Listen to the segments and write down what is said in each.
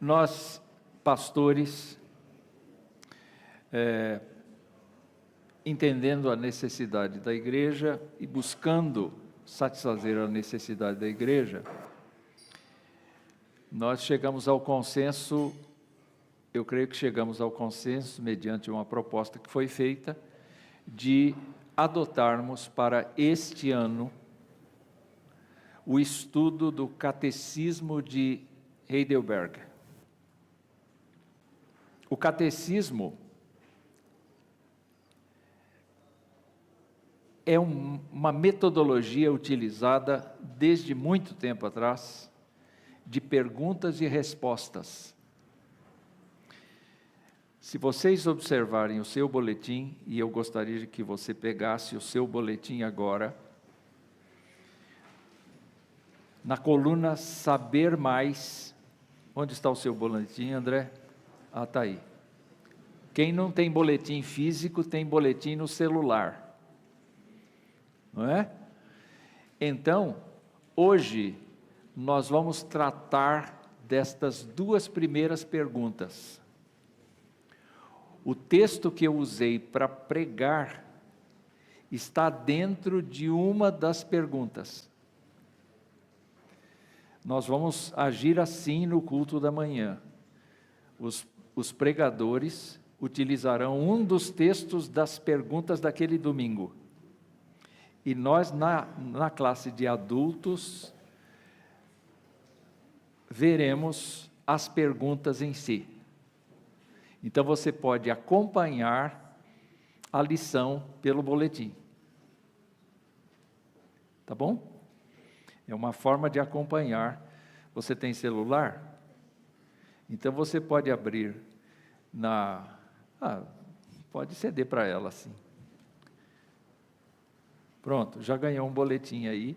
Nós, pastores, entendendo a necessidade da igreja e buscando satisfazer a necessidade da igreja, nós chegamos ao consenso, eu creio que chegamos ao consenso, mediante uma proposta que foi feita, de adotarmos para este ano o estudo do Catecismo de Heidelberg. O catecismo é uma metodologia utilizada desde muito tempo atrás, de perguntas e respostas. Se vocês observarem o seu boletim, e eu gostaria que você pegasse o seu boletim agora, na coluna Saber Mais, onde está o seu boletim, André? Ah, está aí. Quem não tem boletim físico, tem boletim no celular. Não é? Então, hoje, nós vamos tratar destas duas primeiras perguntas. O texto que eu usei para pregar está dentro de uma das perguntas. Nós vamos agir assim no culto da manhã. Os pregadores utilizarão um dos textos das perguntas daquele domingo. E nós, na classe de adultos, veremos as perguntas em si. Então, você pode acompanhar a lição pelo boletim. Tá bom? É uma forma de acompanhar. Você tem celular? Então, você pode abrir pode ceder para ela, assim. Pronto, já ganhou um boletim aí.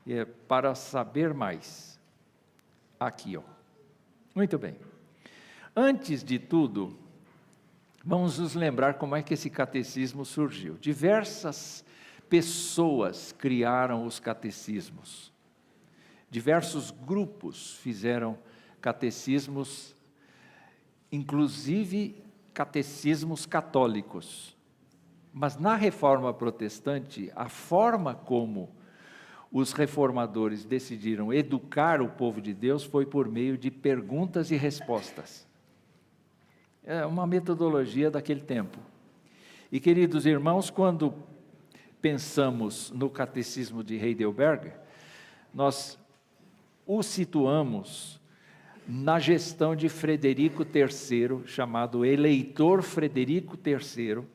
É para saber mais. Aqui, ó. Muito bem. Antes de tudo, vamos nos lembrar como é que esse catecismo surgiu. Diversas pessoas criaram os catecismos. Diversos grupos fizeram catecismos, inclusive catecismos católicos. Mas na Reforma Protestante, a forma como os reformadores decidiram educar o povo de Deus foi por meio de perguntas e respostas. É uma metodologia daquele tempo. E, queridos irmãos, quando pensamos no Catecismo de Heidelberg, nós o situamos na gestão de Frederico III, chamado eleitor Frederico III.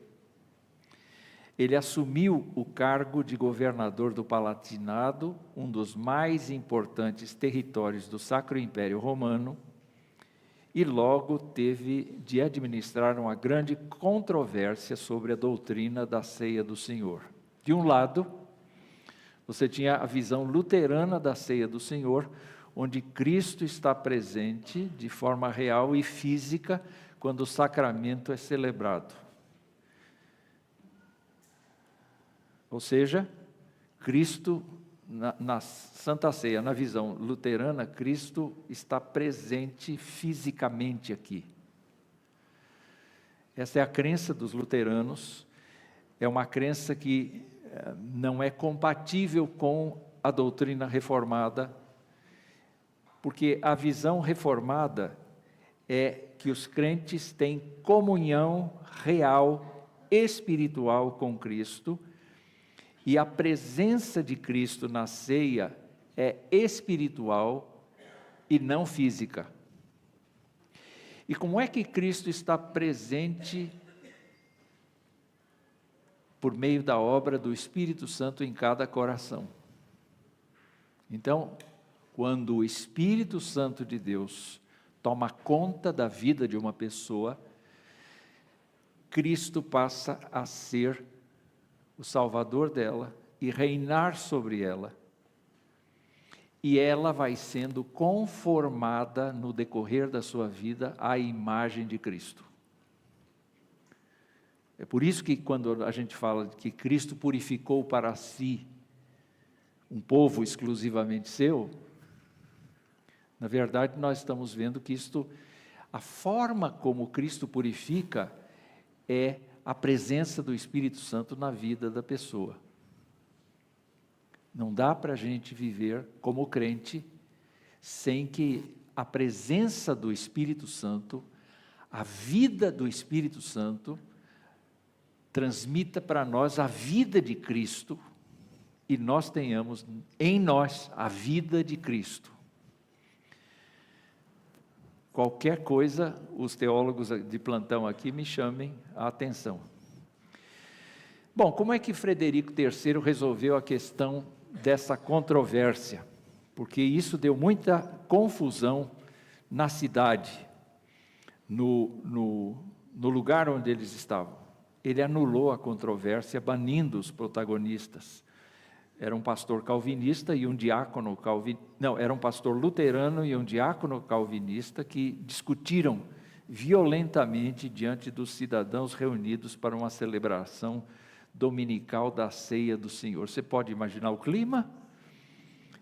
Ele assumiu o cargo de governador do Palatinado, um dos mais importantes territórios do Sacro Império Romano, e logo teve de administrar uma grande controvérsia sobre a doutrina da ceia do Senhor. De um lado, você tinha a visão luterana da ceia do Senhor, onde Cristo está presente de forma real e física quando o sacramento é celebrado. Ou seja, Cristo, na Santa Ceia, na visão luterana, Cristo está presente fisicamente aqui. Essa é a crença dos luteranos, é uma crença que não é compatível com a doutrina reformada, porque a visão reformada é que os crentes têm comunhão real, espiritual com Cristo, e a presença de Cristo na ceia é espiritual e não física. E como é que Cristo está presente por meio da obra do Espírito Santo em cada coração? Então, quando o Espírito Santo de Deus toma conta da vida de uma pessoa, Cristo passa a ser o Salvador dela e reinar sobre ela. E ela vai sendo conformada no decorrer da sua vida à imagem de Cristo. É por isso que quando a gente fala que Cristo purificou para si um povo exclusivamente seu, Na verdade, nós estamos vendo que a forma como Cristo purifica é a presença do Espírito Santo na vida da pessoa. Não dá para a gente viver como crente sem que a presença do Espírito Santo, a vida do Espírito Santo, transmita para nós a vida de Cristo e nós tenhamos em nós a vida de Cristo. Qualquer coisa, os teólogos de plantão aqui me chamem a atenção. Bom, como é que Frederico III resolveu a questão dessa controvérsia? Porque isso deu muita confusão na cidade, no lugar onde eles estavam. Ele anulou a controvérsia, banindo os protagonistas. Era um pastor calvinista e um diácono calvinista. Não, era um pastor luterano e um diácono calvinista que discutiram violentamente diante dos cidadãos reunidos para uma celebração dominical da ceia do Senhor. Você pode imaginar o clima?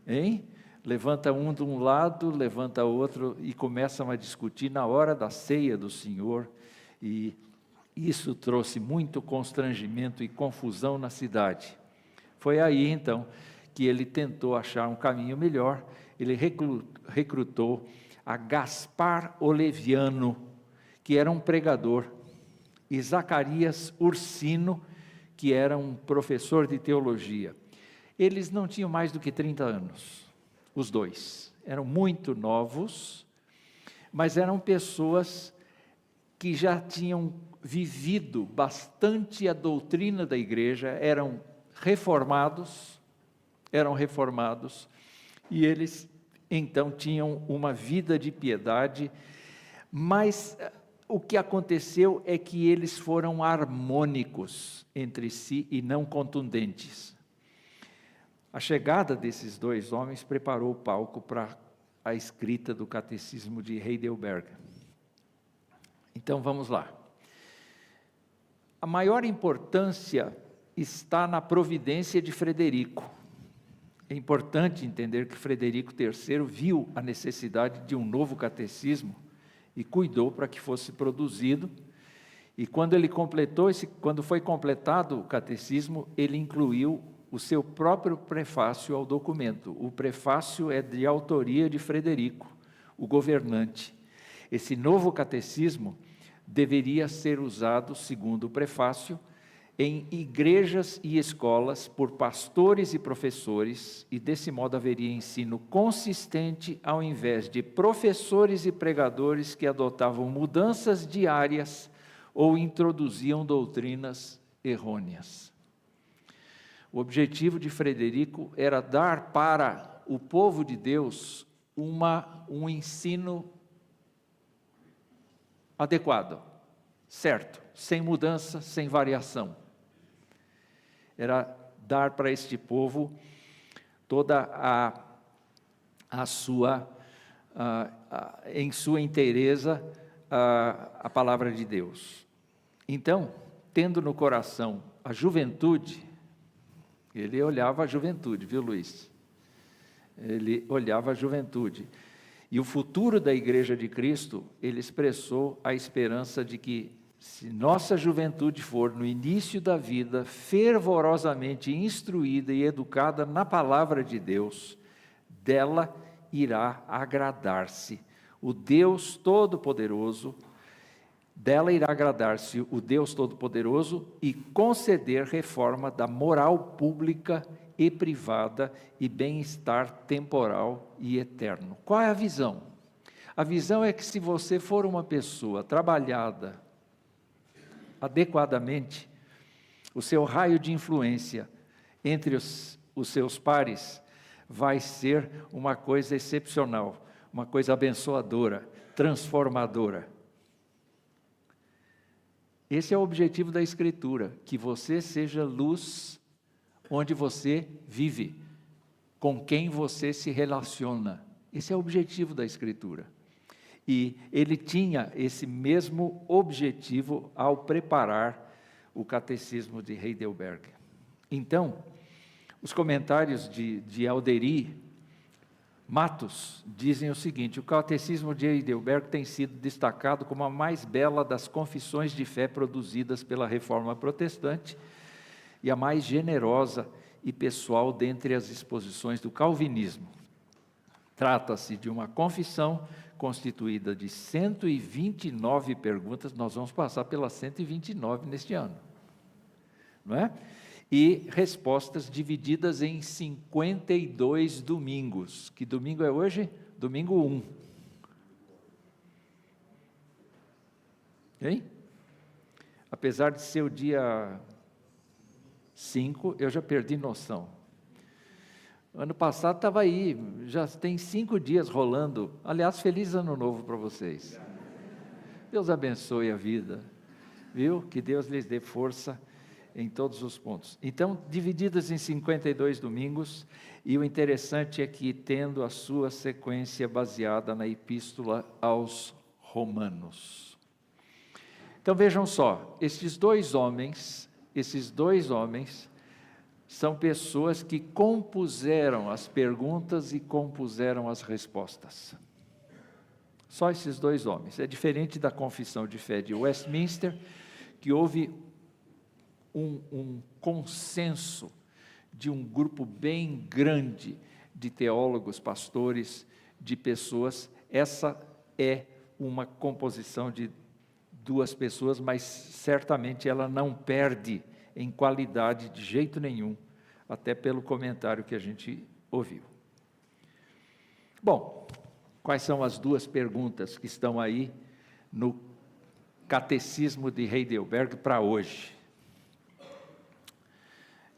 Hein? Levanta um de um lado, levanta outro e começam a discutir na hora da ceia do Senhor. E isso trouxe muito constrangimento e confusão na cidade. Foi aí, então, que ele tentou achar um caminho melhor. Ele recrutou a Gaspar Oleviano, que era um pregador, e Zacarias Ursino, que era um professor de teologia. Eles não tinham mais do que 30 anos, os dois. Eram muito novos, mas eram pessoas que já tinham vivido bastante a doutrina da igreja, eram reformados, e eles então tinham uma vida de piedade, mas o que aconteceu é que eles foram harmônicos entre si e não contundentes. A chegada desses dois homens preparou o palco para a escrita do Catecismo de Heidelberg. Então vamos lá. A maior importância está na providência de Frederico. É importante entender que Frederico III viu a necessidade de um novo catecismo e cuidou para que fosse produzido. E quando foi completado o catecismo, ele incluiu o seu próprio prefácio ao documento. O prefácio é de autoria de Frederico, o governante. Esse novo catecismo deveria ser usado, segundo o prefácio, em igrejas e escolas por pastores e professores, e desse modo haveria ensino consistente ao invés de professores e pregadores que adotavam mudanças diárias ou introduziam doutrinas errôneas. O objetivo de Frederico era dar para o povo de Deus um ensino adequado, certo, sem mudança, sem variação. Era dar para este povo toda em sua inteireza a palavra de Deus. Então, tendo no coração a juventude, ele olhava a juventude, viu, Luiz? Ele olhava a juventude. E o futuro da Igreja de Cristo, ele expressou a esperança de que, se nossa juventude for, no início da vida, fervorosamente instruída e educada na palavra de Deus, dela irá agradar-se o Deus Todo-Poderoso, e conceder reforma da moral pública e privada e bem-estar temporal e eterno. Qual é a visão? A visão é que, se você for uma pessoa trabalhada adequadamente, o seu raio de influência entre os seus pares vai ser uma coisa excepcional, uma coisa abençoadora, transformadora. Esse é o objetivo da Escritura, que você seja luz onde você vive, com quem você se relaciona. Esse é o objetivo da Escritura. E ele tinha esse mesmo objetivo ao preparar o Catecismo de Heidelberg. Então, os comentários de Alderi Matos dizem o seguinte: o Catecismo de Heidelberg tem sido destacado como a mais bela das confissões de fé produzidas pela Reforma Protestante e a mais generosa e pessoal dentre as exposições do calvinismo. Trata-se de uma confissão constituída de 129 perguntas, nós vamos passar pelas 129 neste ano, não é? E respostas divididas em 52 domingos. Que domingo é hoje? Domingo 1. Hein? Apesar de ser o dia 5, eu já perdi noção. Ano passado estava aí, já tem 5 dias rolando. Aliás, feliz ano novo para vocês. Deus abençoe a vida, viu? Que Deus lhes dê força em todos os pontos. Então, divididas em 52 domingos, e o interessante é que tendo a sua sequência baseada na Epístola aos Romanos. Então vejam só, esses dois homens são pessoas que compuseram as perguntas e compuseram as respostas. Só esses dois homens. É diferente da Confissão de Fé de Westminster, que houve um consenso de um grupo bem grande de teólogos, pastores, de pessoas. Essa é uma composição de duas pessoas, mas certamente ela não perde em qualidade de jeito nenhum, até pelo comentário que a gente ouviu. Bom, quais são as duas perguntas que estão aí no Catecismo de Heidelberg para hoje?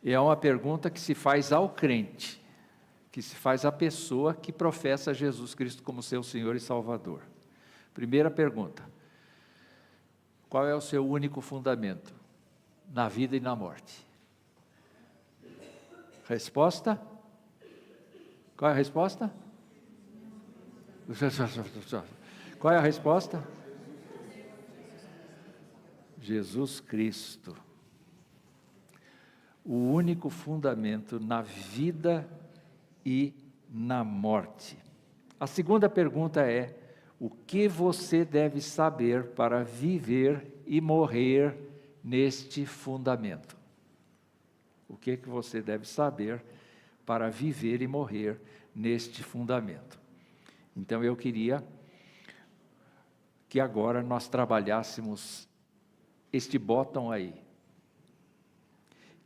É uma pergunta que se faz ao crente, que se faz à pessoa que professa Jesus Cristo como seu Senhor e Salvador. Primeira pergunta: qual é o seu único fundamento na vida e na morte? Resposta? Qual é a resposta? Qual é a resposta? Jesus Cristo. O único fundamento na vida e na morte. A segunda pergunta é: o que você deve saber para viver e morrer neste fundamento? O que você deve saber para viver e morrer neste fundamento? Então eu queria que agora nós trabalhássemos este botão aí.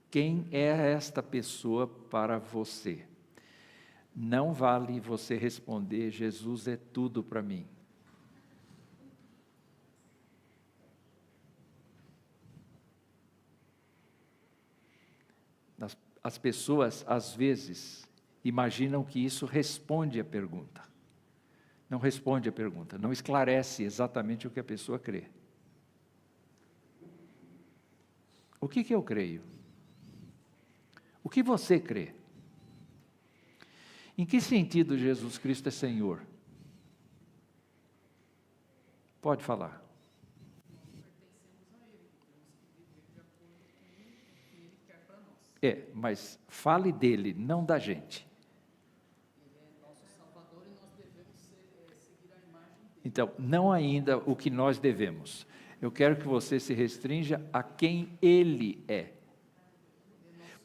Quem é esta pessoa para você? Não vale você responder: Jesus é tudo para mim. As pessoas, às vezes, imaginam que isso responde à pergunta. Não responde à pergunta, não esclarece exatamente o que a pessoa crê. O que eu creio? O que você crê? Em que sentido Jesus Cristo é Senhor? Pode falar. Mas fale dele, não da gente. Ele é nosso Salvador e nós devemos seguir a imagem dele. Então, não ainda o que nós devemos. Eu quero que você se restrinja a quem ele é.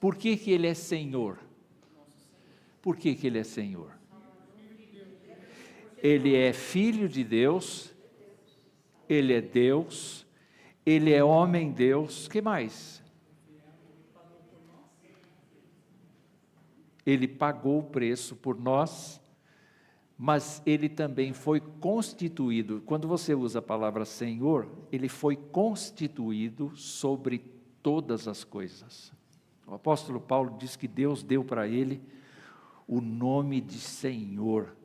Por que ele é Senhor? Por que ele é Senhor? Ele é Filho de Deus, ele é Deus, ele é homem-Deus, o que mais? Ele pagou o preço por nós, mas ele também foi constituído. Quando você usa a palavra Senhor, ele foi constituído sobre todas as coisas. O apóstolo Paulo diz que Deus deu para ele o nome de Senhor,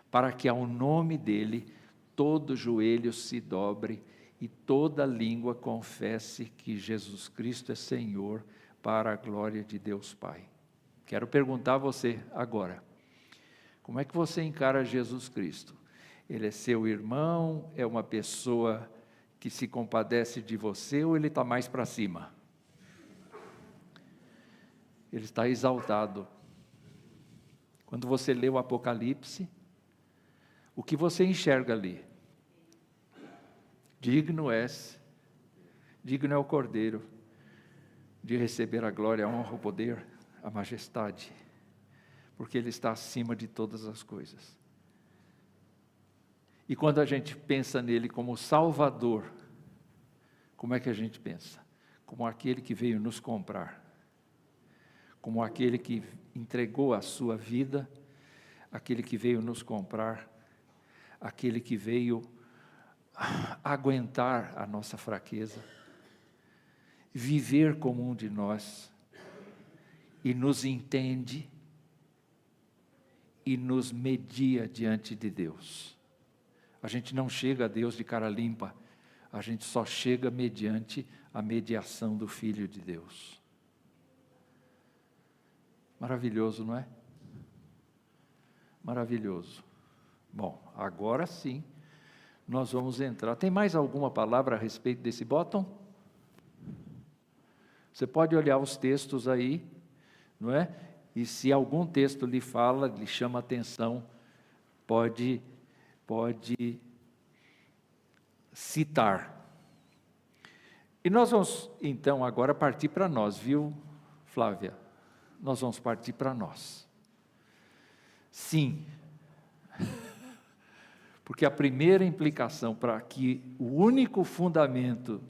para que ao nome dele todo joelho se dobre e toda língua confesse que Jesus Cristo é Senhor, para a glória de Deus Pai. Quero perguntar a você agora: como é que você encara Jesus Cristo? Ele é seu irmão? É uma pessoa que se compadece de você, ou ele está mais para cima? Ele está exaltado. Quando você lê o Apocalipse, o que você enxerga ali? Digno é o Cordeiro de receber a glória, a honra, o poder, a majestade, porque Ele está acima de todas as coisas. E quando a gente pensa nele como Salvador, como é que a gente pensa? Como aquele que veio nos comprar, como aquele que entregou a sua vida, aquele que veio nos comprar, aquele que veio aguentar a nossa fraqueza, viver como um de nós, e nos entende, e nos media diante de Deus. A gente não chega a Deus de cara limpa, a gente só chega mediante a mediação do Filho de Deus. Maravilhoso, não é? Maravilhoso. Bom, agora sim, nós vamos entrar. Tem mais alguma palavra a respeito desse bottom? Você pode olhar os textos aí, não é? E se algum texto lhe fala, lhe chama a atenção, pode citar. E nós vamos, então, agora partir para nós, viu, Flávia? Nós vamos partir para nós. Sim. Porque a primeira implicação para que o único fundamento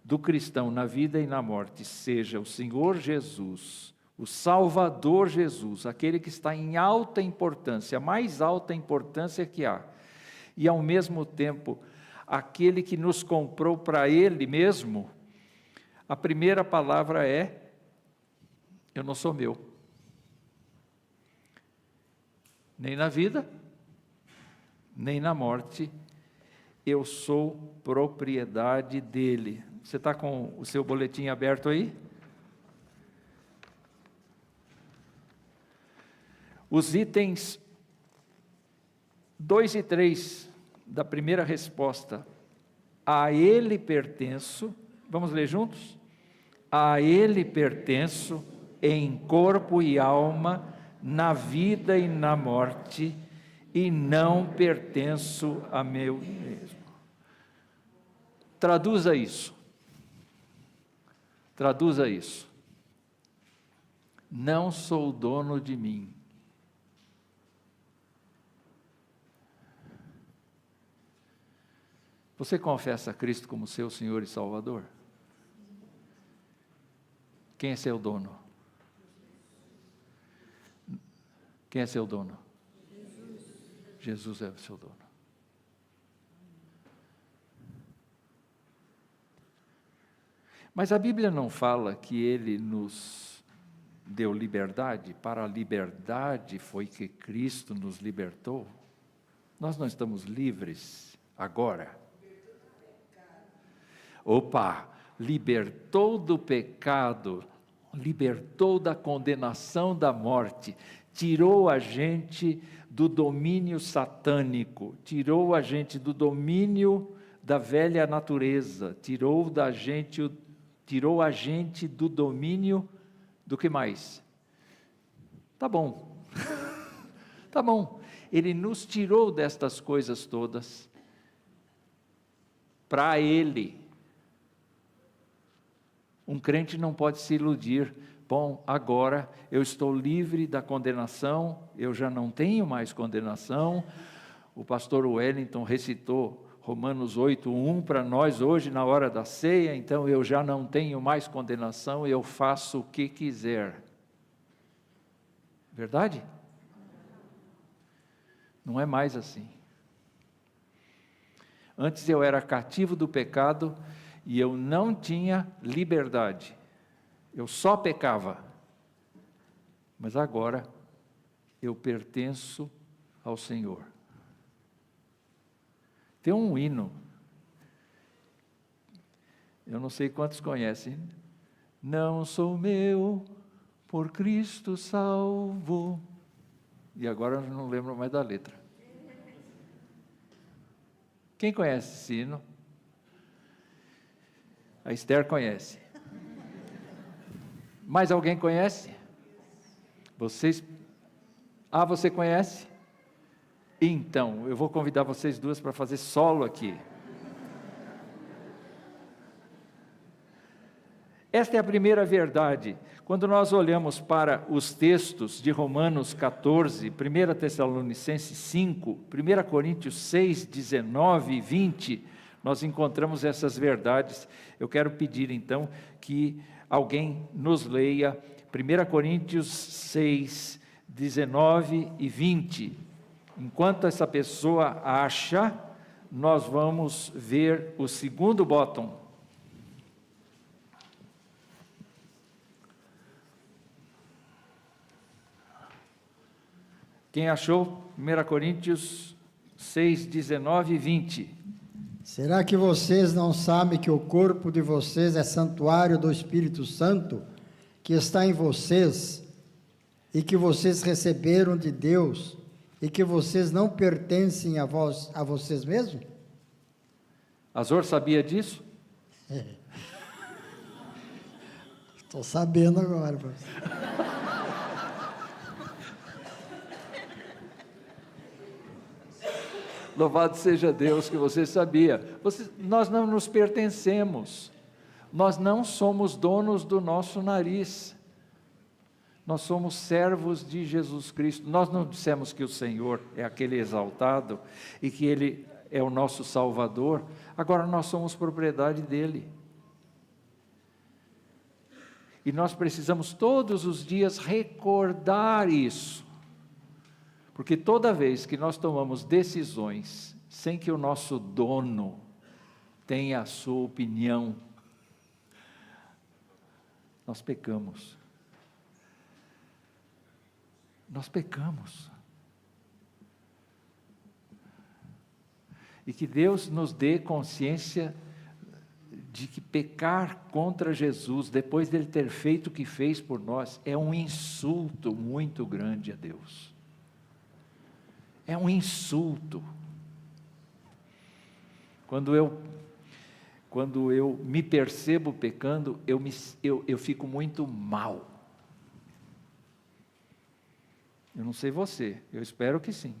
do cristão na vida e na morte seja o Senhor Jesus, o Salvador Jesus, aquele que está em alta importância, a mais alta importância que há, e ao mesmo tempo, aquele que nos comprou para Ele mesmo, a primeira palavra é: eu não sou meu. Nem na vida, nem na morte, eu sou propriedade dele. Você está com o seu boletim aberto aí? Os itens 2 e 3 da primeira resposta. A ele pertenço, vamos ler juntos? A ele pertenço em corpo e alma, na vida e na morte, e não pertenço a meu mesmo. Traduza isso. Traduza isso. Não sou dono de mim. Você confessa a Cristo como seu Senhor e Salvador? Quem é seu dono? Quem é seu dono? Jesus é o seu dono. Mas a Bíblia não fala que Ele nos deu liberdade? Para a liberdade foi que Cristo nos libertou? Nós não estamos livres agora? Opa! Libertou do pecado, libertou da condenação da morte, tirou a gente do domínio satânico, tirou a gente do domínio da velha natureza, tirou a gente do domínio do que mais? Tá bom, tá bom. Ele nos tirou destas coisas todas para Ele. Um crente não pode se iludir. Bom, agora eu estou livre da condenação, eu já não tenho mais condenação. O pastor Wellington recitou Romanos 8:1 para nós hoje na hora da ceia, então eu já não tenho mais condenação, eu faço o que quiser. Verdade? Não é mais assim. Antes eu era cativo do pecado e eu não tinha liberdade. Eu só pecava. Mas agora eu pertenço ao Senhor. Tem um hino, eu não sei quantos conhecem. Não sou meu, por Cristo salvo. E agora eu não lembro mais da letra. Quem conhece esse hino? A Esther conhece. Mais alguém conhece? Vocês Ah, você conhece? Então, eu vou convidar vocês duas para fazer solo aqui. Esta é a primeira verdade. Quando nós olhamos para os textos de Romanos 14, 1 Tessalonicenses 5, 1 Coríntios 6, 19 e 20, nós encontramos essas verdades. Eu quero pedir então que alguém nos leia 1 Coríntios 6, 19 e 20. Enquanto essa pessoa acha, nós vamos ver o segundo bottom. Quem achou? 1 Coríntios 6, 19 e 20. Será que vocês não sabem que o corpo de vocês é santuário do Espírito Santo, que está em vocês, e que vocês receberam de Deus, e que vocês não pertencem a vocês mesmos? Azor sabia disso? Estou sabendo agora, professor. Louvado seja Deus que você sabia. Nós não nos pertencemos. Nós não somos donos do nosso nariz. Nós somos servos de Jesus Cristo. Nós não dissemos que o Senhor é aquele exaltado e que Ele é o nosso Salvador. Agora nós somos propriedade dEle. E nós precisamos todos os dias recordar isso. Porque toda vez que nós tomamos decisões sem que o nosso dono tenha a sua opinião, nós pecamos. Nós pecamos. E que Deus nos dê consciência de que pecar contra Jesus, depois dele ter feito o que fez por nós, é um insulto muito grande a Deus. É um insulto. Quando eu me percebo pecando, eu fico muito mal. Eu não sei você, eu espero que sim.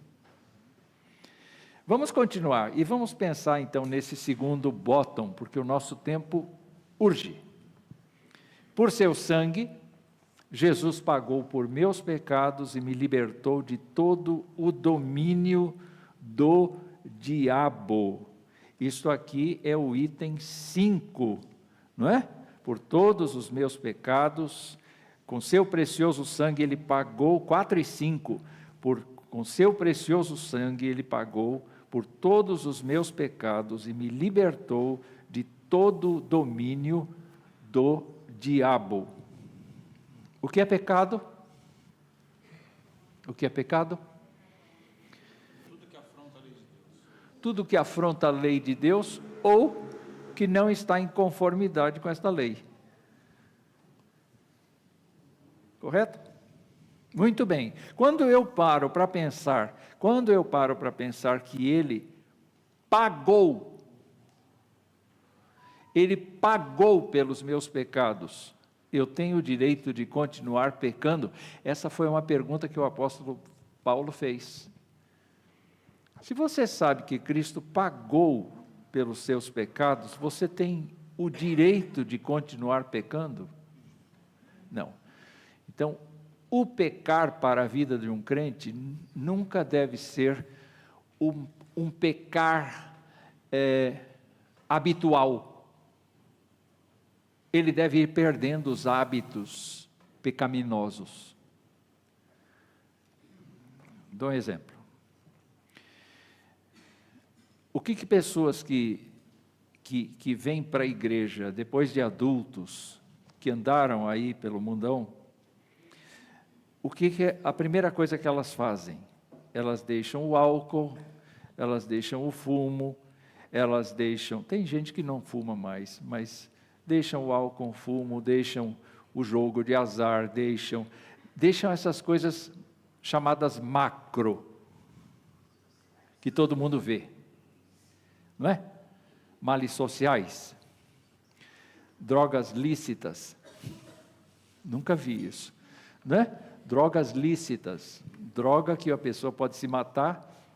Vamos continuar e vamos pensar então nesse segundo bottom, porque o nosso tempo urge. Por seu sangue, Jesus pagou por meus pecados e me libertou de todo o domínio do diabo. Isto aqui é o item 5, não é? Por todos os meus pecados, com seu precioso sangue ele pagou, 4 e 5, com seu precioso sangue ele pagou por todos os meus pecados e me libertou de todo o domínio do diabo. O que é pecado? O que é pecado? Tudo que afronta a lei de Deus. Tudo que afronta a lei de Deus ou que não está em conformidade com esta lei. Correto? Muito bem. Quando eu paro para pensar que Ele pagou pelos meus pecados, eu tenho o direito de continuar pecando? Essa foi uma pergunta que o apóstolo Paulo fez. Se você sabe que Cristo pagou pelos seus pecados, você tem o direito de continuar pecando? Não. Então, o pecar para a vida de um crente nunca deve ser um pecar habitual. Ele deve ir perdendo os hábitos pecaminosos. Dou um exemplo. O que pessoas que vêm para a igreja depois de adultos, que andaram aí pelo mundão, o que é a primeira coisa que elas fazem? Elas deixam o álcool, elas deixam o fumo, elas deixam... Tem gente que não fuma mais, mas deixam o álcool, o fumo, deixam o jogo de azar, deixam essas coisas chamadas macro, que todo mundo vê, não é? Males sociais, drogas lícitas, nunca vi isso, não é? drogas lícitas, droga que a pessoa pode se matar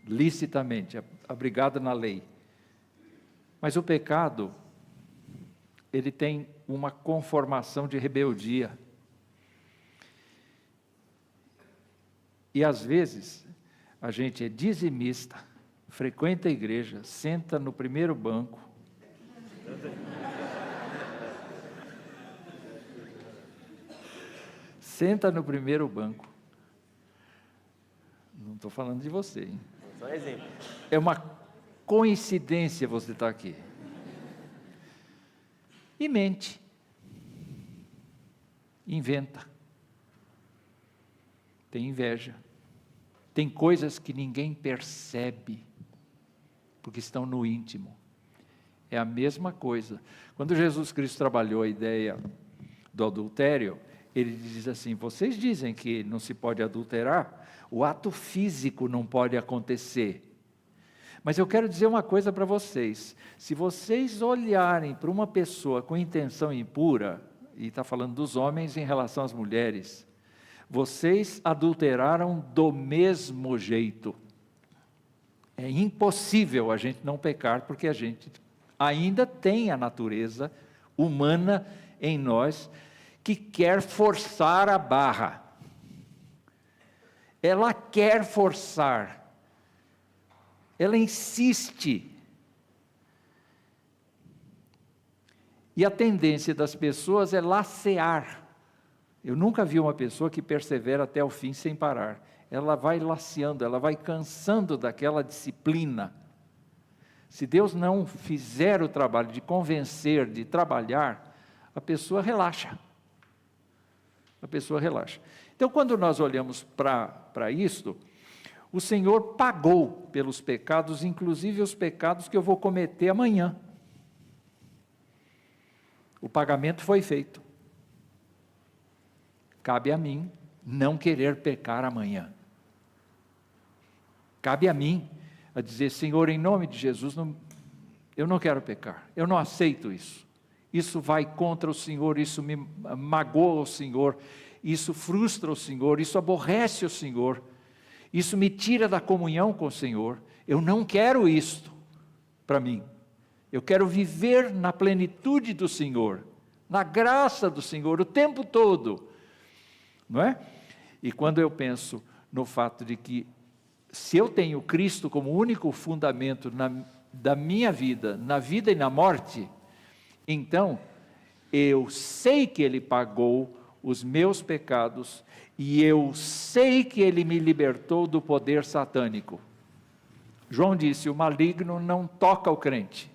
licitamente, abrigada na lei. Mas o pecado, ele tem uma conformação de rebeldia. E às vezes, a gente é dizimista, frequenta a igreja, senta no primeiro banco, senta no primeiro banco. Não estou falando de você, hein? Só um exemplo. É uma coincidência você estar aqui. E mente. Inventa. Tem inveja. Tem coisas que ninguém percebe, porque estão no íntimo. É a mesma coisa. Quando Jesus Cristo trabalhou a ideia do adultério, ele diz assim: vocês dizem que não se pode adulterar, o ato físico não pode acontecer. Mas eu quero dizer uma coisa para vocês: se vocês olharem para uma pessoa com intenção impura, e está falando dos homens em relação às mulheres, vocês adulteraram do mesmo jeito. É impossível a gente não pecar, porque a gente ainda tem a natureza humana em nós, que quer forçar a barra. Ela quer forçar. Ela insiste. E a tendência das pessoas é lacear. Eu nunca vi uma pessoa que persevera até o fim sem parar. Ela vai laceando, ela vai cansando daquela disciplina. Se Deus não fizer o trabalho de convencer, de trabalhar, a pessoa relaxa. A pessoa relaxa. Então, quando nós olhamos para isto, o Senhor pagou pelos pecados, inclusive os pecados que eu vou cometer amanhã. O pagamento foi feito. Cabe a mim não querer pecar amanhã. Cabe a mim a dizer: Senhor, em nome de Jesus, eu não quero pecar, eu não aceito isso. Isso vai contra o Senhor, isso me magoa o Senhor, isso frustra o Senhor, isso aborrece o Senhor, isso me tira da comunhão com o Senhor. Eu não quero isto para mim. Eu quero viver na plenitude do Senhor, na graça do Senhor, o tempo todo, não é? E quando eu penso no fato de que, se eu tenho Cristo como único fundamento da minha vida, na vida e na morte, então eu sei que Ele pagou os meus pecados, e eu sei que Ele me libertou do poder satânico. João disse: o maligno não toca o crente.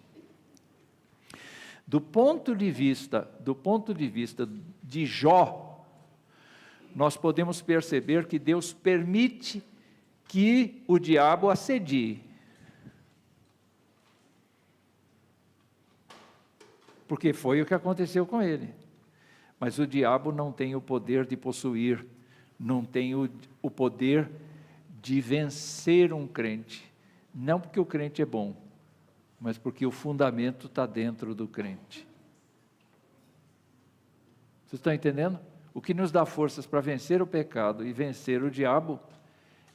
Do ponto de vista de Jó, nós podemos perceber que Deus permite que o diabo assedie. Porque foi o que aconteceu com ele. Mas o diabo não tem o poder de possuir, não tem o poder de vencer um crente. Não porque o crente é bom, mas porque o fundamento está dentro do crente. Vocês estão entendendo? O que nos dá forças para vencer o pecado e vencer o diabo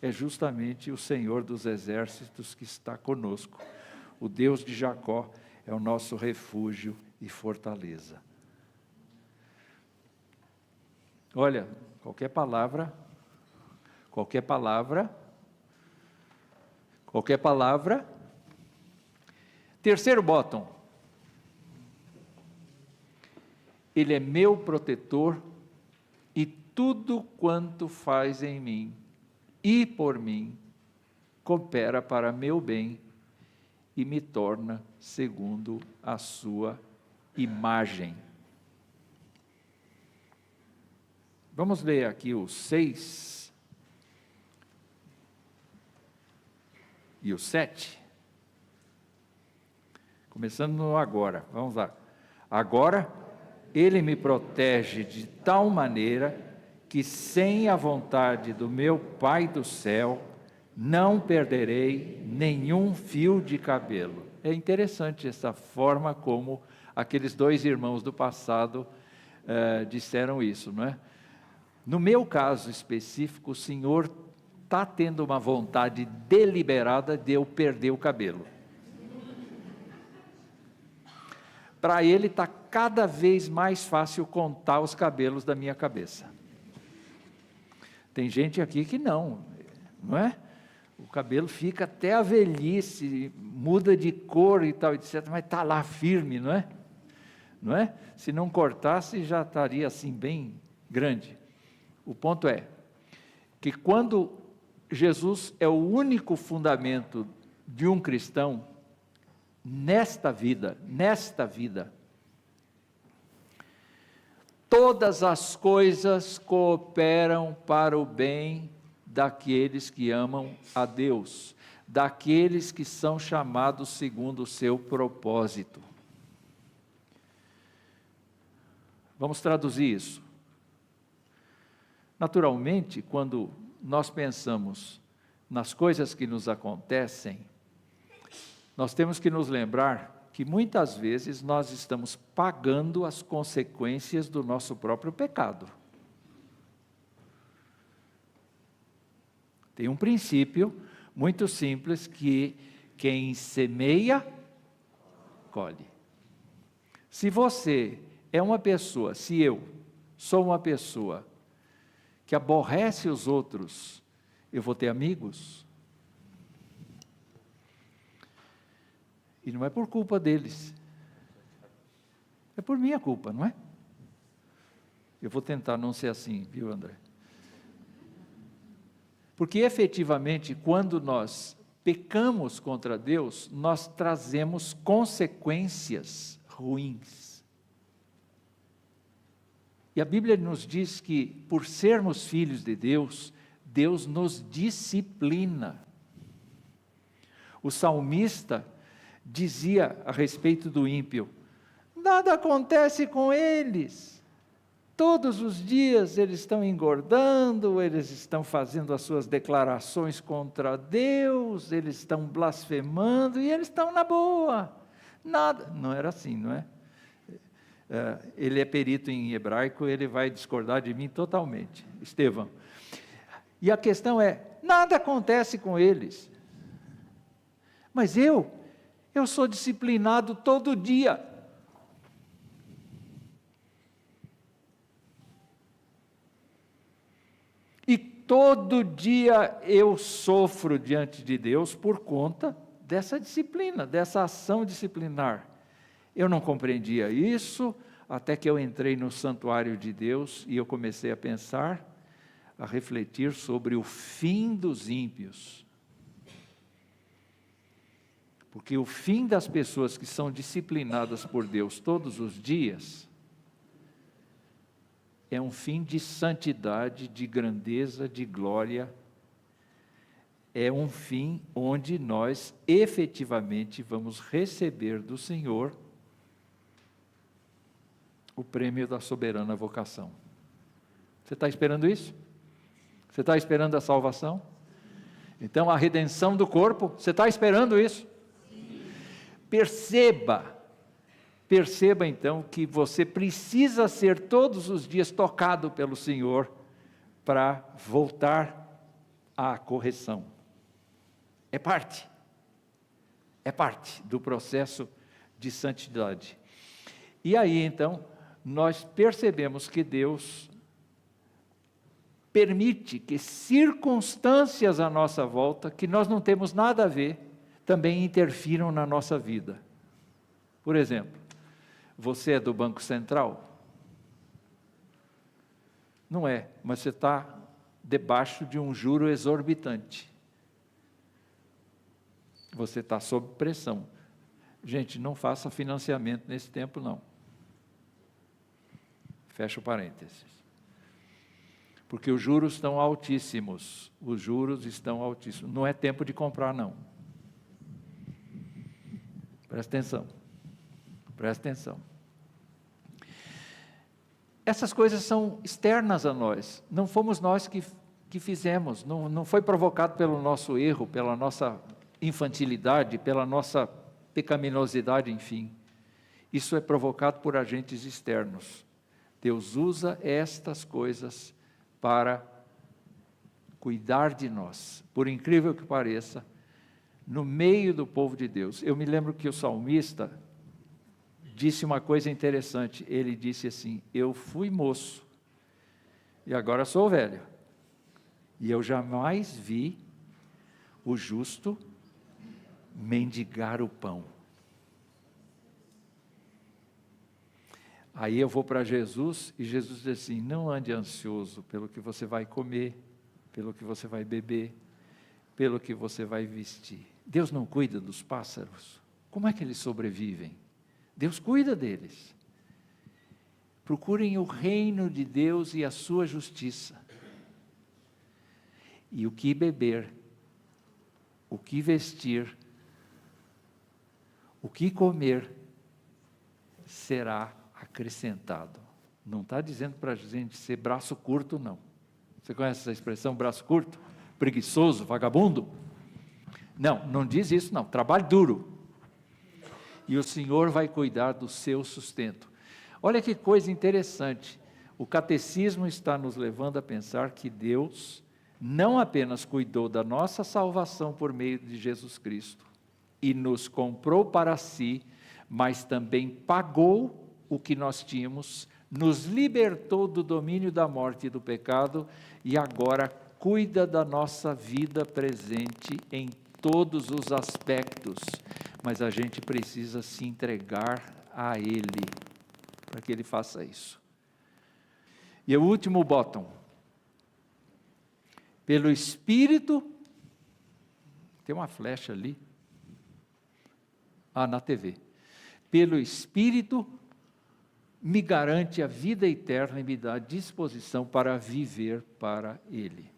é justamente o Senhor dos exércitos que está conosco. O Deus de Jacó é o nosso refúgio e fortaleza. Olha, qualquer palavra, terceiro bottom, Ele é meu protetor, e tudo quanto faz em mim e por mim coopera para meu bem e me torna segundo a sua imagem. Vamos ler aqui o 6 e o 7. Começando no agora, vamos lá. Agora, Ele me protege de tal maneira que, sem a vontade do meu Pai do céu, não perderei nenhum fio de cabelo. É interessante essa forma como aqueles dois irmãos do passado disseram isso, não é? No meu caso específico, o Senhor está tendo uma vontade deliberada de eu perder o cabelo. Para Ele está cada vez mais fácil contar os cabelos da minha cabeça. Tem gente aqui que não é? O cabelo fica até a velhice, muda de cor e tal, etc., mas está lá firme, não é? Se não cortasse, já estaria assim bem grande. O ponto é que quando Jesus é o único fundamento de um cristão, nesta vida, todas as coisas cooperam para o bem daqueles que amam a Deus, daqueles que são chamados segundo o seu propósito. Vamos traduzir isso. Naturalmente, quando nós pensamos nas coisas que nos acontecem, nós temos que nos lembrar que muitas vezes nós estamos pagando as consequências do nosso próprio pecado. Tem um princípio muito simples que quem semeia, colhe. Se você é uma pessoa, se eu sou uma pessoa que aborrece os outros, eu vou ter amigos? E não é por culpa deles, é por minha culpa, não é? Eu vou tentar não ser assim, viu, André? Porque efetivamente, quando nós pecamos contra Deus, nós trazemos consequências ruins. E a Bíblia nos diz que, por sermos filhos de Deus, Deus nos disciplina. O salmista dizia a respeito do ímpio: nada acontece com eles. Todos os dias eles estão engordando, eles estão fazendo as suas declarações contra Deus, eles estão blasfemando e eles estão na boa. Nada, não era assim, não é? Ele é perito em hebraico, ele vai discordar de mim totalmente, Estevão. E a questão é, nada acontece com eles. Mas eu sou disciplinado todo dia. E todo dia eu sofro diante de Deus por conta dessa disciplina, dessa ação disciplinar. Eu não compreendia isso, até que eu entrei no santuário de Deus e eu comecei a pensar, a refletir sobre o fim dos ímpios. Porque o fim das pessoas que são disciplinadas por Deus todos os dias é um fim de santidade, de grandeza, de glória. É um fim onde nós efetivamente vamos receber do Senhor o prêmio da soberana vocação. Você está esperando isso? Você está esperando a salvação? Então, a redenção do corpo, você está esperando isso? Perceba então que você precisa ser todos os dias tocado pelo Senhor para voltar à correção. É parte do processo de santidade. E aí então, nós percebemos que Deus permite que circunstâncias à nossa volta, que nós não temos nada a ver, também interfiram na nossa vida. Por exemplo, você é do Banco Central? Não é, mas você está debaixo de um juro exorbitante. Você está sob pressão. Gente, não faça financiamento nesse tempo, não. Fecha o parênteses. Porque os juros estão altíssimos. Os juros estão altíssimos. Não é tempo de comprar, não. Presta atenção. Essas coisas são externas a nós, não fomos nós que fizemos, não foi provocado pelo nosso erro, pela nossa infantilidade, pela nossa pecaminosidade, enfim. Isso é provocado por agentes externos. Deus usa estas coisas para cuidar de nós. Por incrível que pareça, no meio do povo de Deus. Eu me lembro que o salmista disse uma coisa interessante. Ele disse assim: eu fui moço e agora sou velho, e eu jamais vi o justo mendigar o pão. Aí eu vou para Jesus e Jesus diz assim: não ande ansioso pelo que você vai comer, pelo que você vai beber, pelo que você vai vestir. Deus não cuida dos pássaros? Como é que eles sobrevivem? Deus cuida deles. Procurem o reino de Deus e a sua justiça. E o que beber, o que vestir, o que comer, será acrescentado. Não está dizendo para a gente ser braço curto, não. Você conhece essa expressão, braço curto? Preguiçoso, vagabundo? Não, não diz isso não. Trabalhe duro. E o Senhor vai cuidar do seu sustento. Olha que coisa interessante. O catecismo está nos levando a pensar que Deus não apenas cuidou da nossa salvação por meio de Jesus Cristo e nos comprou para si, mas também pagou o que nós tínhamos, nos libertou do domínio da morte e do pecado e agora cuida da nossa vida presente em todos os aspectos. Mas a gente precisa se entregar a Ele, para que Ele faça isso. E o último bottom. Pelo Espírito, tem uma flecha ali, na TV. Pelo Espírito, me garante a vida eterna e me dá disposição para viver para Ele.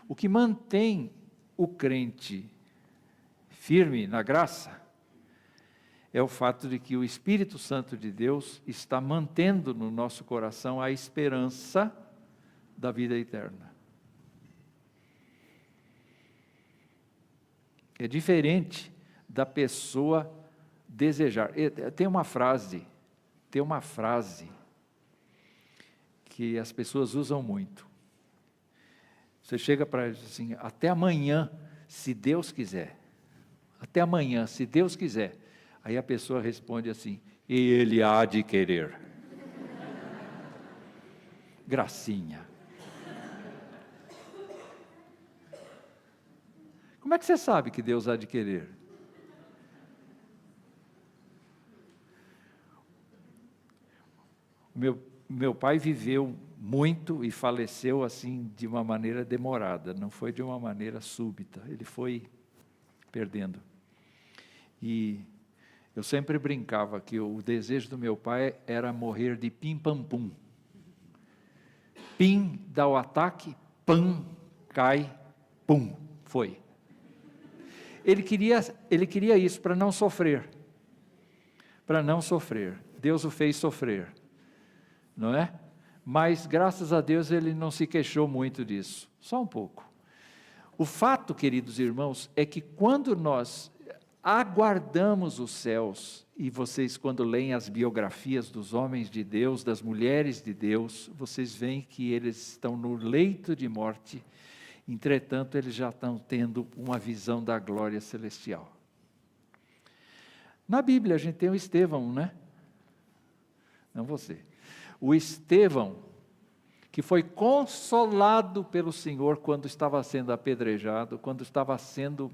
O que mantém o crente firme na graça é o fato de que o Espírito Santo de Deus está mantendo no nosso coração a esperança da vida eterna. É diferente da pessoa desejar. Tem uma frase que as pessoas usam muito. Você chega para eles assim: até amanhã, se Deus quiser. Até amanhã, se Deus quiser. Aí a pessoa responde assim: e Ele há de querer. Gracinha. Como é que você sabe que Deus há de querer? Meu pai viveu muito e faleceu assim de uma maneira demorada, não foi de uma maneira súbita, ele foi perdendo. E eu sempre brincava que o desejo do meu pai era morrer de pim-pam-pum. Pim dá o ataque, pam, cai, pum, foi. Ele queria isso para não sofrer. Para não sofrer. Deus o fez sofrer. Não é? Mas, graças a Deus, ele não se queixou muito disso. Só um pouco. O fato, queridos irmãos, é que quando nós aguardamos os céus, e vocês, quando leem as biografias dos homens de Deus, das mulheres de Deus, vocês veem que eles estão no leito de morte, entretanto, eles já estão tendo uma visão da glória celestial. Na Bíblia, a gente tem o Estevão, né? Não você. O Estevão, que foi consolado pelo Senhor quando estava sendo apedrejado, quando estava sendo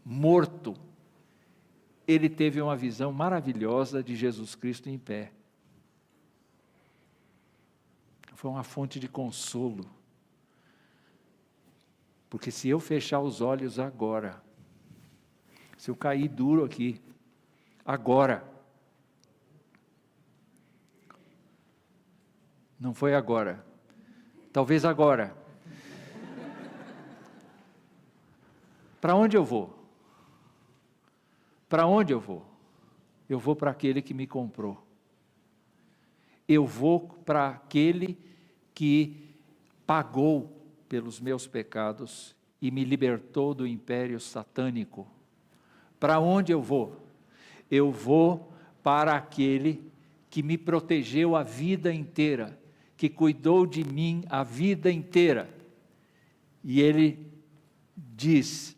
morto, ele teve uma visão maravilhosa de Jesus Cristo em pé. Foi uma fonte de consolo. Porque se eu fechar os olhos agora, se eu cair duro aqui, agora, não foi agora, talvez agora, para onde eu vou? Para onde eu vou? Eu vou para aquele que me comprou. Eu vou para aquele que pagou pelos meus pecados e me libertou do império satânico. Para onde eu vou? Eu vou para aquele que me protegeu a vida inteira, que cuidou de mim a vida inteira. E ele diz: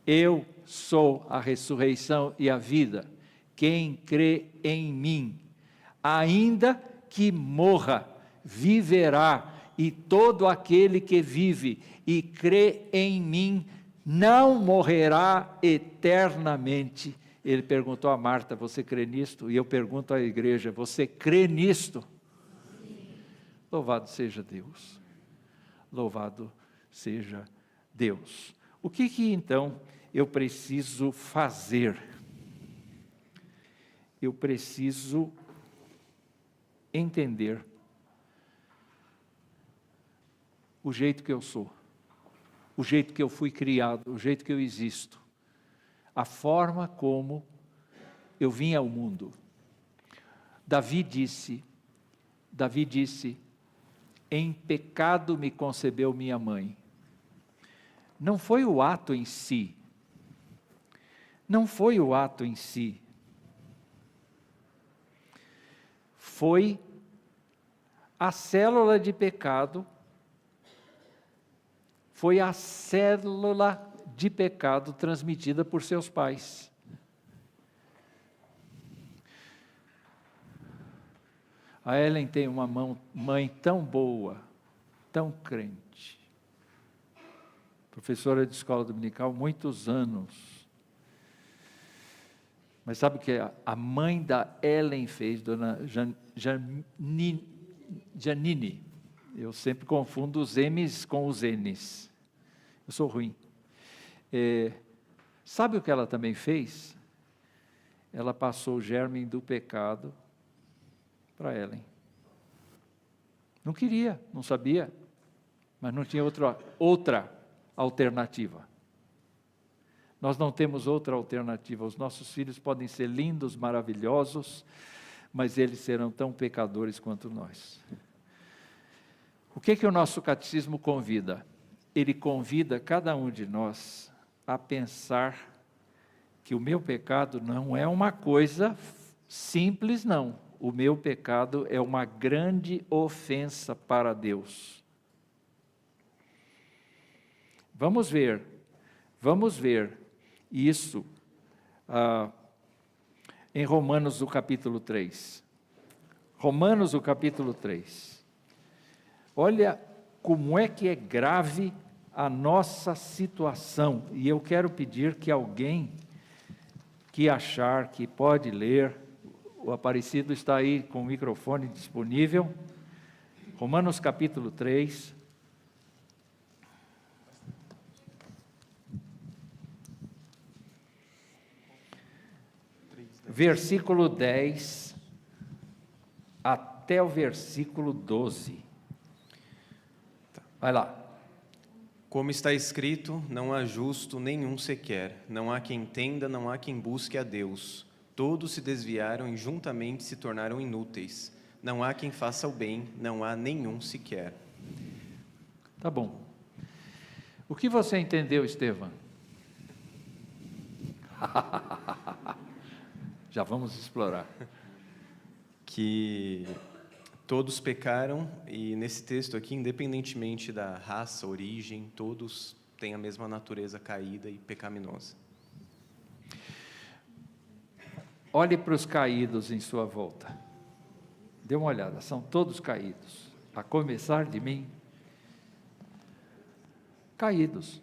eu sou a ressurreição e a vida. Quem crê em mim, ainda que morra, viverá. E todo aquele que vive e crê em mim, não morrerá eternamente. Ele perguntou a Marta: você crê nisto? E eu pergunto à igreja: você crê nisto? Sim. Louvado seja Deus. Louvado seja Deus. O que então eu preciso fazer? Eu preciso entender o jeito que eu sou, o jeito que eu fui criado, o jeito que eu existo, a forma como eu vim ao mundo. Davi disse, em pecado me concebeu minha mãe. Não foi o ato em si, foi a célula de pecado, transmitida por seus pais. A Ellen tem uma mãe tão boa, tão crente, professora de escola dominical, muitos anos. Mas sabe o que a mãe da Ellen fez, dona Janine? Eu sempre confundo os M's com os N's. Eu sou ruim. Sabe o que ela também fez? Ela passou o germe do pecado para Ellen. Não queria, não sabia, mas não tinha outra alternativa. Nós não temos outra alternativa. Os nossos filhos podem ser lindos, maravilhosos, mas eles serão tão pecadores quanto nós. O que o nosso catecismo convida? Ele convida cada um de nós a pensar que o meu pecado não é uma coisa simples, não. O meu pecado é uma grande ofensa para Deus. Vamos ver isso em Romanos, o capítulo 3. Romanos, o capítulo 3. Olha como é que é grave a nossa situação. E eu quero pedir que alguém que achar que pode ler, o Aparecido está aí com o microfone disponível. Romanos capítulo 3. Versículo 10 até o versículo 12. Vai lá. Como está escrito, não há justo nenhum sequer, não há quem entenda, não há quem busque a Deus. Todos se desviaram e juntamente se tornaram inúteis. Não há quem faça o bem, não há nenhum sequer. Tá bom. O que você entendeu, Estevão? Já vamos explorar. Que todos pecaram e nesse texto aqui, independentemente da raça, origem, todos têm a mesma natureza caída e pecaminosa. Olhe para os caídos em sua volta. Dê uma olhada, são todos caídos. A começar de mim. Caídos.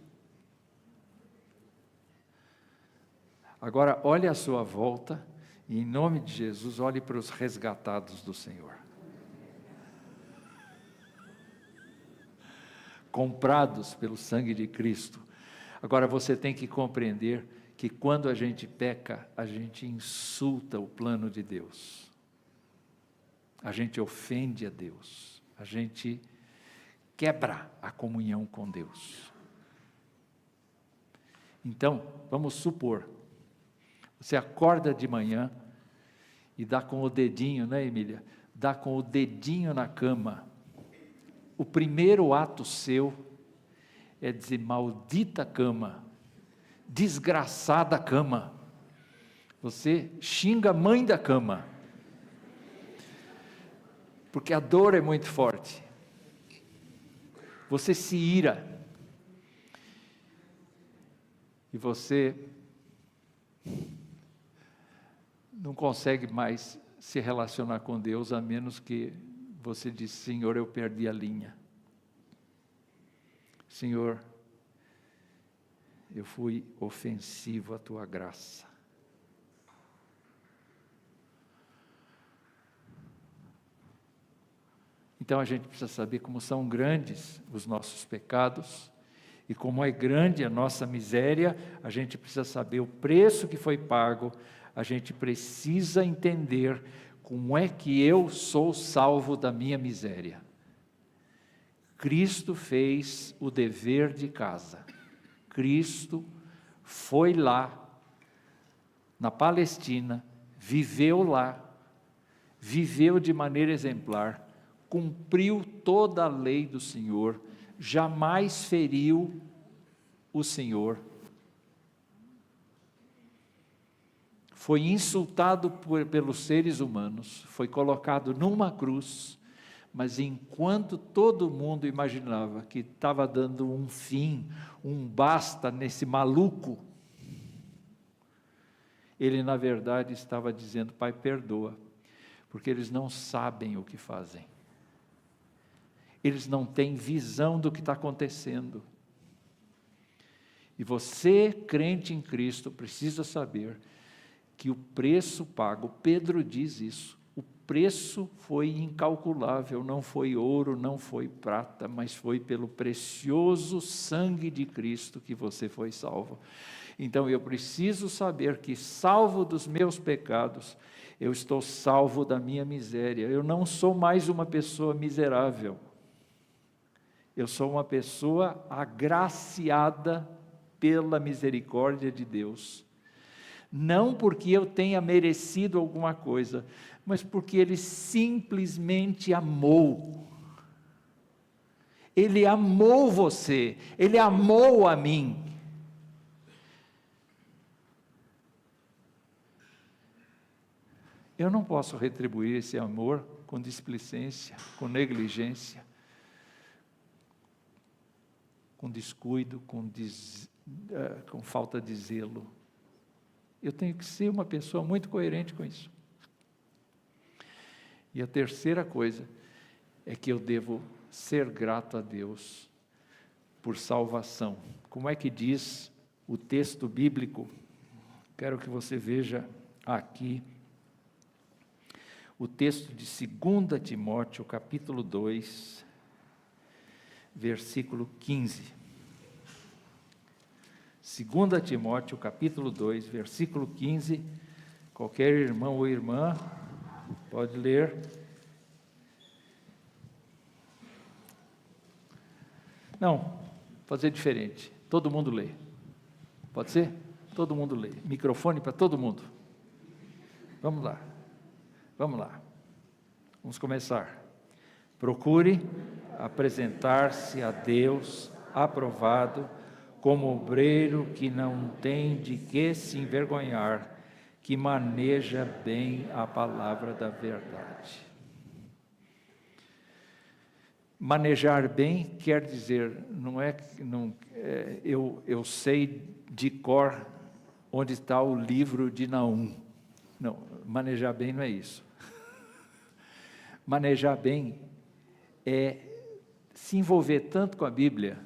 Agora, olhe à sua volta e, em nome de Jesus, olhe para os resgatados do Senhor. Comprados pelo sangue de Cristo. Agora, você tem que compreender que quando a gente peca, a gente insulta o plano de Deus. A gente ofende a Deus. A gente quebra a comunhão com Deus. Então, vamos supor, você acorda de manhã e dá com o dedinho, né, Emília? Dá com o dedinho na cama. O primeiro ato seu é dizer: maldita cama, desgraçada cama. Você xinga a mãe da cama. Porque a dor é muito forte. Você se ira. E você não consegue mais se relacionar com Deus, a menos que você diz: Senhor, eu perdi a linha. Senhor, eu fui ofensivo à tua graça. Então a gente precisa saber como são grandes os nossos pecados e como é grande a nossa miséria. A gente precisa saber o preço que foi pago. A gente precisa entender como é que eu sou salvo da minha miséria. Cristo fez o dever de casa. Cristo foi lá, na Palestina, viveu lá, viveu de maneira exemplar, cumpriu toda a lei do Senhor, jamais feriu o Senhor. Foi insultado pelos seres humanos, foi colocado numa cruz, mas enquanto todo mundo imaginava que estava dando um fim, um basta nesse maluco, ele na verdade estava dizendo: Pai, perdoa, porque eles não sabem o que fazem. Eles não têm visão do que está acontecendo. E você, crente em Cristo, precisa saber que o preço pago, Pedro diz isso, o preço foi incalculável, não foi ouro, não foi prata, mas foi pelo precioso sangue de Cristo que você foi salvo. Então eu preciso saber que, salvo dos meus pecados, eu estou salvo da minha miséria. Eu não sou mais uma pessoa miserável. Eu sou uma pessoa agraciada pela misericórdia de Deus. Não porque eu tenha merecido alguma coisa, mas porque Ele simplesmente amou. Ele amou você, Ele amou a mim. Eu não posso retribuir esse amor com displicência, com negligência, com descuido, com falta de zelo. Eu tenho que ser uma pessoa muito coerente com isso. E a terceira coisa é que eu devo ser grato a Deus por salvação. Como é que diz o texto bíblico? Quero que você veja aqui o texto de 2 Timóteo, capítulo 2, versículo 15. 2 Timóteo, capítulo 2, versículo 15. Qualquer irmão ou irmã pode ler. Não, fazer diferente. Todo mundo lê. Pode ser? Todo mundo lê. Microfone para todo mundo. Vamos lá. Vamos lá. Vamos começar. Procure apresentar-se a Deus aprovado, como obreiro que não tem de que se envergonhar, que maneja bem a palavra da verdade. Manejar bem quer dizer, eu sei de cor onde está o livro de Naum. Não, manejar bem não é isso. Manejar bem é se envolver tanto com a Bíblia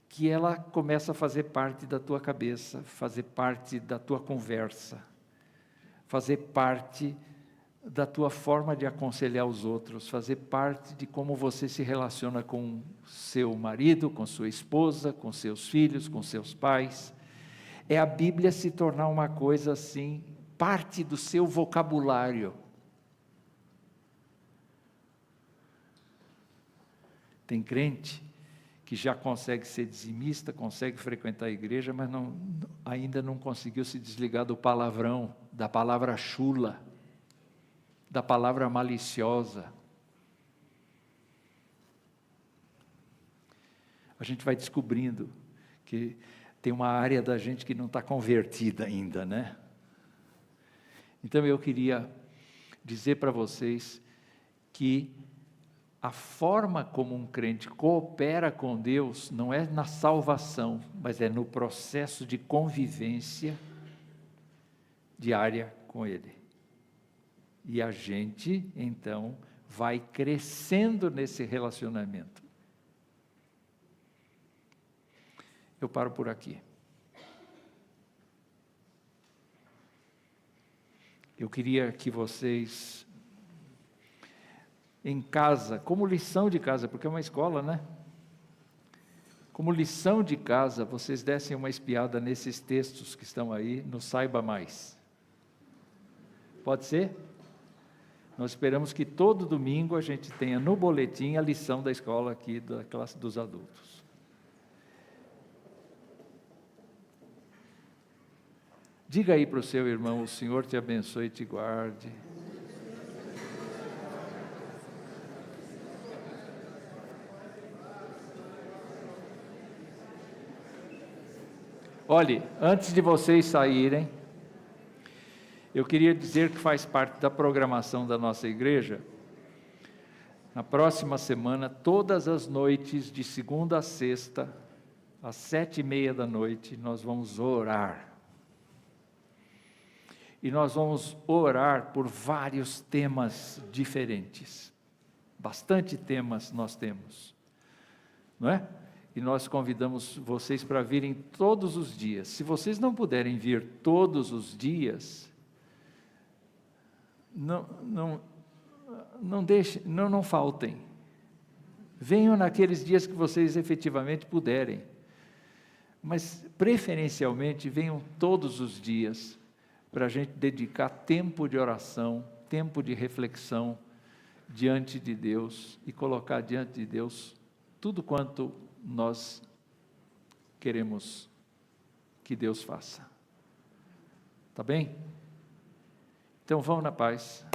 que ela começa a fazer parte da tua cabeça, fazer parte da tua conversa, fazer parte da tua forma de aconselhar os outros, fazer parte de como você se relaciona com seu marido, com sua esposa, com seus filhos, com seus pais. É a Bíblia se tornar uma coisa assim, parte do seu vocabulário. Tem crente que já consegue ser dizimista, consegue frequentar a igreja, mas ainda não conseguiu se desligar do palavrão, da palavra chula, da palavra maliciosa. A gente vai descobrindo que tem uma área da gente que não está convertida ainda, né? Então eu queria dizer para vocês que a forma como um crente coopera com Deus não é na salvação, mas é no processo de convivência diária com Ele. E a gente, então, vai crescendo nesse relacionamento. Eu paro por aqui. Eu queria que vocês, em casa, como lição de casa, porque é uma escola, né? Como lição de casa, vocês dessem uma espiada nesses textos que estão aí, no Saiba Mais. Pode ser? Nós esperamos que todo domingo a gente tenha no boletim a lição da escola aqui, da classe dos adultos. Diga aí para o seu irmão: o Senhor te abençoe e te guarde. Olhe, antes de vocês saírem, eu queria dizer que faz parte da programação da nossa igreja. Na próxima semana, todas as noites, de segunda a sexta, às 7:30 nós vamos orar. E nós vamos orar por vários temas diferentes. Bastante temas nós temos, não é? E nós convidamos vocês para virem todos os dias. Se vocês não puderem vir todos os dias, não faltem. Venham naqueles dias que vocês efetivamente puderem. Mas, preferencialmente, venham todos os dias, para a gente dedicar tempo de oração, tempo de reflexão diante de Deus e colocar diante de Deus tudo quanto nós queremos que Deus faça. Tá bem? Então vamos na paz.